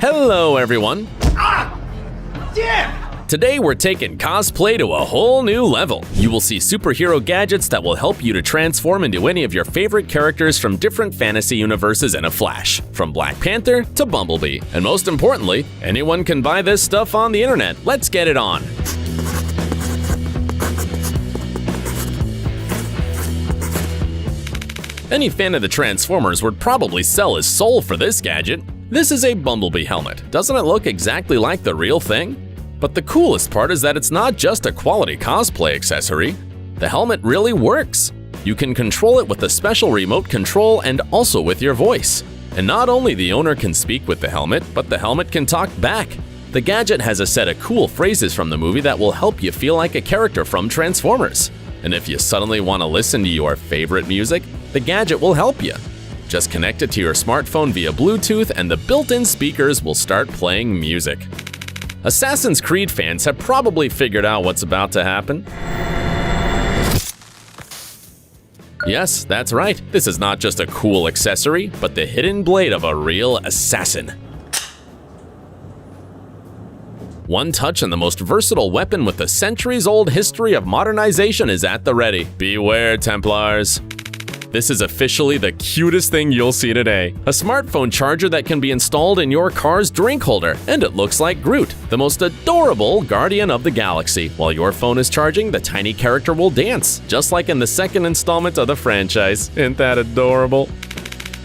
Hello everyone! Damn! Today we're taking cosplay to a whole new level. You will see superhero gadgets that will help you to transform into any of your favorite characters from different fantasy universes in a flash. From Black Panther to Bumblebee. And most importantly, anyone can buy this stuff on the internet. Let's get it on! Any fan of the Transformers would probably sell his soul for this gadget. This is a Bumblebee helmet. Doesn't it look exactly like the real thing? But the coolest part is that it's not just a quality cosplay accessory. The helmet really works. You can control it with a special remote control and also with your voice. And not only the owner can speak with the helmet, but the helmet can talk back. The gadget has a set of cool phrases from the movie that will help you feel like a character from Transformers. And if you suddenly want to listen to your favorite music, the gadget will help you. Just connect it to your smartphone via Bluetooth and the built-in speakers will start playing music. Assassin's Creed fans have probably figured out what's about to happen. Yes, that's right. This is not just a cool accessory, but the hidden blade of a real assassin. One touch and the most versatile weapon with a centuries-old history of modernization is at the ready. Beware, Templars. This is officially the cutest thing you'll see today. A smartphone charger that can be installed in your car's drink holder, and it looks like Groot, the most adorable guardian of the galaxy. While your phone is charging, the tiny character will dance, just like in the second installment of the franchise. Isn't that adorable?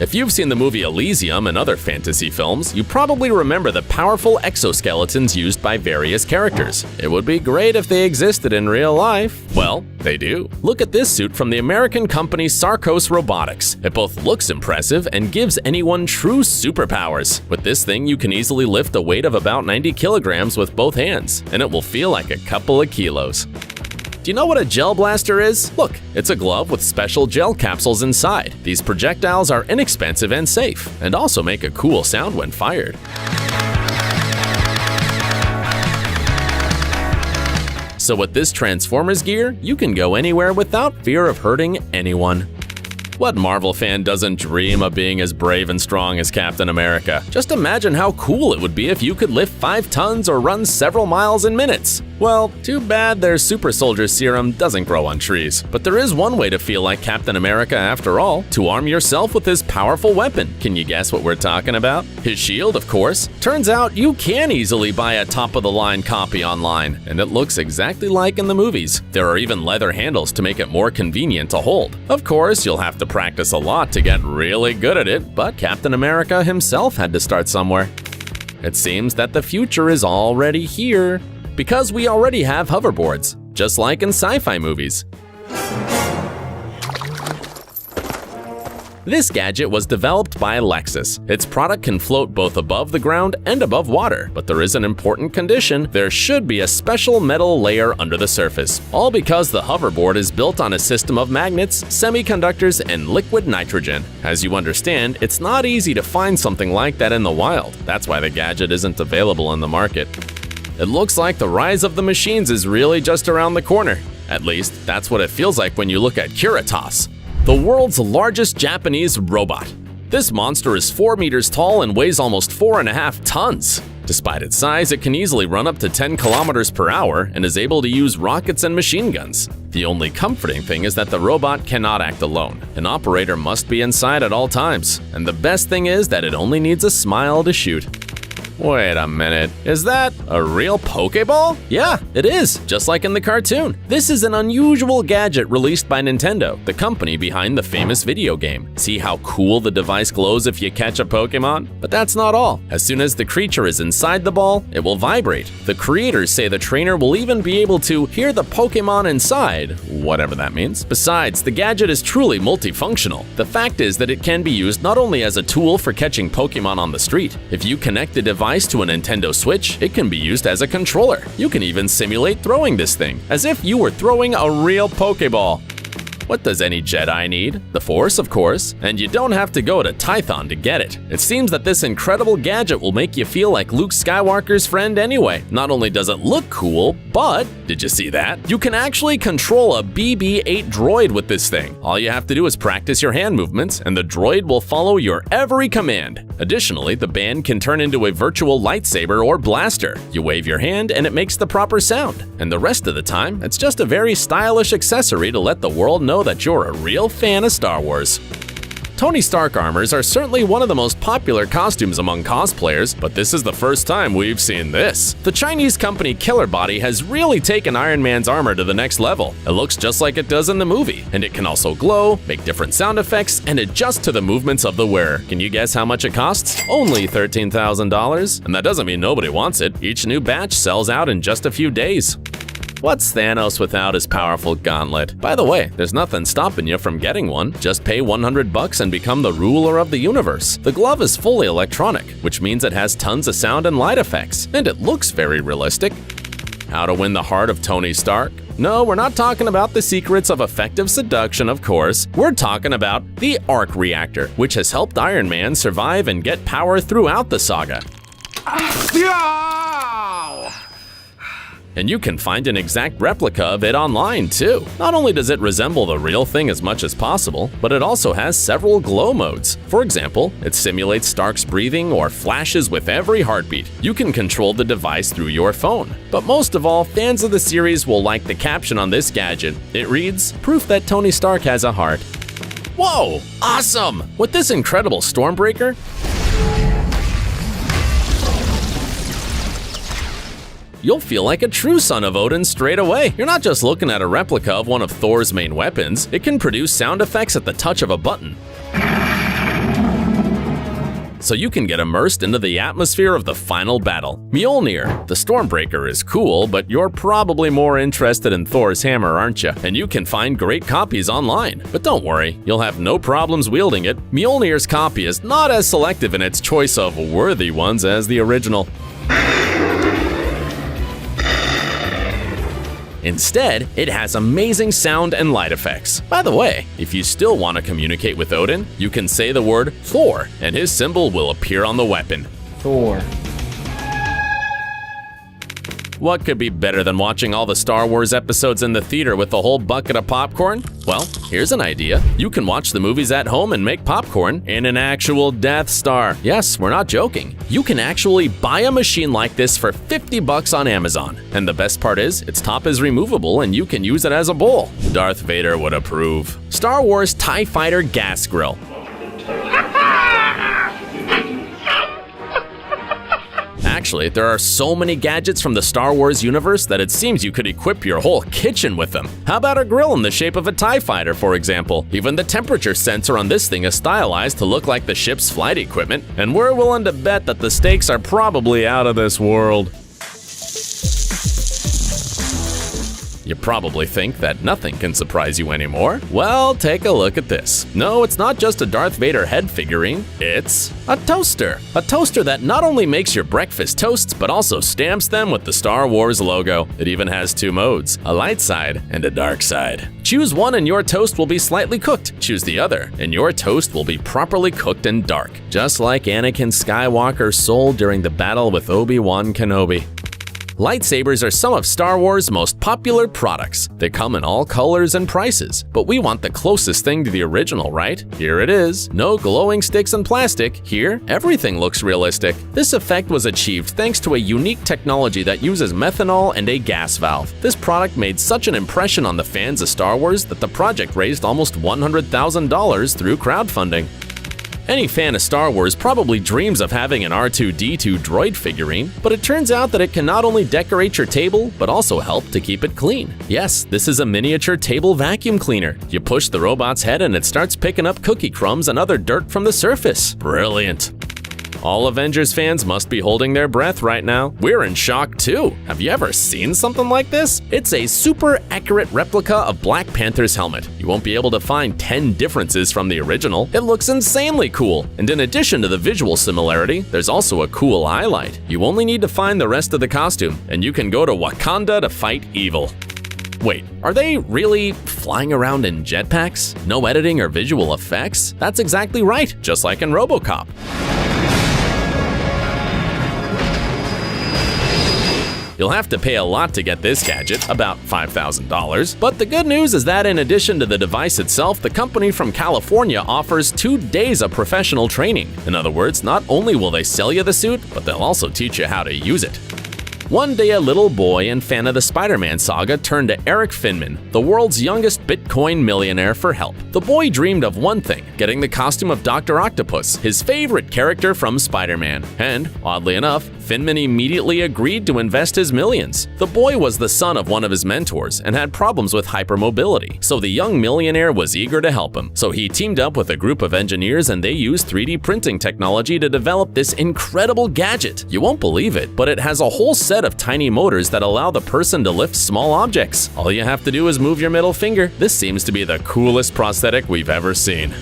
If you've seen the movie Elysium and other fantasy films, you probably remember the powerful exoskeletons used by various characters. It would be great if they existed in real life. Well, they do. Look at this suit from the American company Sarcos Robotics. It both looks impressive and gives anyone true superpowers. With this thing, you can easily lift a weight of about 90 kilograms with both hands, and it will feel like a couple of kilos. Do you know what a gel blaster is? Look, it's a glove with special gel capsules inside. These projectiles are inexpensive and safe, and also make a cool sound when fired. So with this Transformers gear, you can go anywhere without fear of hurting anyone. What Marvel fan doesn't dream of being as brave and strong as Captain America? Just imagine how cool it would be if you could lift 5 tons or run several miles in minutes. Well, too bad their super soldier serum doesn't grow on trees. But there is one way to feel like Captain America after all, to arm yourself with his powerful weapon. Can you guess what we're talking about? His shield, of course. Turns out you can easily buy a top-of-the-line copy online, and it looks exactly like in the movies. There are even leather handles to make it more convenient to hold. Of course, you'll have to practice a lot to get really good at it, but Captain America himself had to start somewhere. It seems that the future is already here, because we already have hoverboards, just like in sci-fi movies. This gadget was developed by Lexus. Its product can float both above the ground and above water, but there is an important condition: there should be a special metal layer under the surface, all because the hoverboard is built on a system of magnets, semiconductors, and liquid nitrogen. As you understand, it's not easy to find something like that in the wild. That's why the gadget isn't available in the market. It looks like the rise of the machines is really just around the corner. At least, that's what it feels like when you look at Curitas, the world's largest Japanese robot. This monster is 4 meters tall and weighs almost 4.5 tons. Despite its size, it can easily run up to 10 kilometers per hour and is able to use rockets and machine guns. The only comforting thing is that the robot cannot act alone. An operator must be inside at all times. And the best thing is that it only needs a smile to shoot. Wait a minute, is that a real Pokeball? Yeah, it is, just like in the cartoon. This is an unusual gadget released by Nintendo, the company behind the famous video game. See how cool the device glows if you catch a Pokemon? But that's not all. As soon as the creature is inside the ball, it will vibrate. The creators say the trainer will even be able to hear the Pokemon inside, whatever that means. Besides, the gadget is truly multifunctional. The fact is that it can be used not only as a tool for catching Pokemon on the street. If you connect the device to a Nintendo Switch, it can be used as a controller. You can even simulate throwing this thing, as if you were throwing a real Pokeball. What does any Jedi need? The Force, of course, and you don't have to go to Tython to get it. It seems that this incredible gadget will make you feel like Luke Skywalker's friend anyway. Not only does it look cool, But, did you see that? You can actually control a BB-8 droid with this thing. All you have to do is practice your hand movements, and the droid will follow your every command. Additionally, the band can turn into a virtual lightsaber or blaster. You wave your hand and it makes the proper sound. And the rest of the time, it's just a very stylish accessory to let the world know that you're a real fan of Star Wars. Tony Stark armors are certainly one of the most popular costumes among cosplayers, but this is the first time we've seen this. The Chinese company Killer Body has really taken Iron Man's armor to the next level. It looks just like it does in the movie, and it can also glow, make different sound effects, and adjust to the movements of the wearer. Can you guess how much it costs? Only $13,000. And that doesn't mean nobody wants it. Each new batch sells out in just a few days. What's Thanos without his powerful gauntlet? By the way, there's nothing stopping you from getting one. Just pay $100 and become the ruler of the universe. The glove is fully electronic, which means it has tons of sound and light effects, and it looks very realistic. How to win the heart of Tony Stark? No, we're not talking about the secrets of effective seduction, of course. We're talking about the arc reactor, which has helped Iron Man survive and get power throughout the saga. And you can find an exact replica of it online too. Not only does it resemble the real thing as much as possible, but it also has several glow modes. For example, it simulates Stark's breathing or flashes with every heartbeat. You can control the device through your phone. But most of all, fans of the series will like the caption on this gadget. It reads, "Proof that Tony Stark has a heart." Whoa, awesome! With this incredible Stormbreaker, you'll feel like a true son of Odin straight away. You're not just looking at a replica of one of Thor's main weapons, it can produce sound effects at the touch of a button. So you can get immersed into the atmosphere of the final battle. Mjolnir. The Stormbreaker is cool, but you're probably more interested in Thor's hammer, aren't you? And you can find great copies online. But don't worry, you'll have no problems wielding it. Mjolnir's copy is not as selective in its choice of worthy ones as the original. Instead, it has amazing sound and light effects. By the way, if you still want to communicate with Odin, you can say the word Thor, and his symbol will appear on the weapon. Thor. What could be better than watching all the Star Wars episodes in the theater with a whole bucket of popcorn? Well, here's an idea. You can watch the movies at home and make popcorn in an actual Death Star. Yes, we're not joking. You can actually buy a machine like this for $50 on Amazon. And the best part is, its top is removable and you can use it as a bowl. Darth Vader would approve. Star Wars TIE Fighter Gas Grill. Actually, there are so many gadgets from the Star Wars universe that it seems you could equip your whole kitchen with them. How about a grill in the shape of a TIE fighter, for example? Even the temperature sensor on this thing is stylized to look like the ship's flight equipment, and we're willing to bet that the stakes are probably out of this world. You probably think that nothing can surprise you anymore. Well, take a look at this. No, it's not just a Darth Vader head figurine, it's a toaster. A toaster that not only makes your breakfast toasts, but also stamps them with the Star Wars logo. It even has two modes, a light side and a dark side. Choose one and your toast will be slightly cooked. Choose the other and your toast will be properly cooked and dark, just like Anakin Skywalker's soul during the battle with Obi-Wan Kenobi. Lightsabers are some of Star Wars' most popular products. They come in all colors and prices, but we want the closest thing to the original, right? Here it is. No glowing sticks and plastic. Here, everything looks realistic. This effect was achieved thanks to a unique technology that uses methanol and a gas valve. This product made such an impression on the fans of Star Wars that the project raised almost $100,000 through crowdfunding. Any fan of Star Wars probably dreams of having an R2-D2 droid figurine, but it turns out that it can not only decorate your table, but also help to keep it clean. Yes, this is a miniature table vacuum cleaner. You push the robot's head and it starts picking up cookie crumbs and other dirt from the surface. Brilliant. All Avengers fans must be holding their breath right now. We're in shock too. Have you ever seen something like this? It's a super accurate replica of Black Panther's helmet. You won't be able to find 10 differences from the original. It looks insanely cool. And in addition to the visual similarity, there's also a cool highlight. You only need to find the rest of the costume, and you can go to Wakanda to fight evil. Wait, are they really flying around in jetpacks? No editing or visual effects? That's exactly right, just like in RoboCop. You'll have to pay a lot to get this gadget, about $5,000. But the good news is that in addition to the device itself, the company from California offers 2 days of professional training. In other words, not only will they sell you the suit, but they'll also teach you how to use it. One day, a little boy and fan of the Spider-Man saga turned to Eric Finman, the world's youngest Bitcoin millionaire, for help. The boy dreamed of one thing: getting the costume of Dr. Octopus, his favorite character from Spider-Man. And, oddly enough, Finman immediately agreed to invest his millions. The boy was the son of one of his mentors and had problems with hypermobility, so the young millionaire was eager to help him. So he teamed up with a group of engineers and they used 3D printing technology to develop this incredible gadget. You won't believe it, but it has a whole set of tiny motors that allow the person to lift small objects. All you have to do is move your middle finger. This seems to be the coolest prosthetic we've ever seen.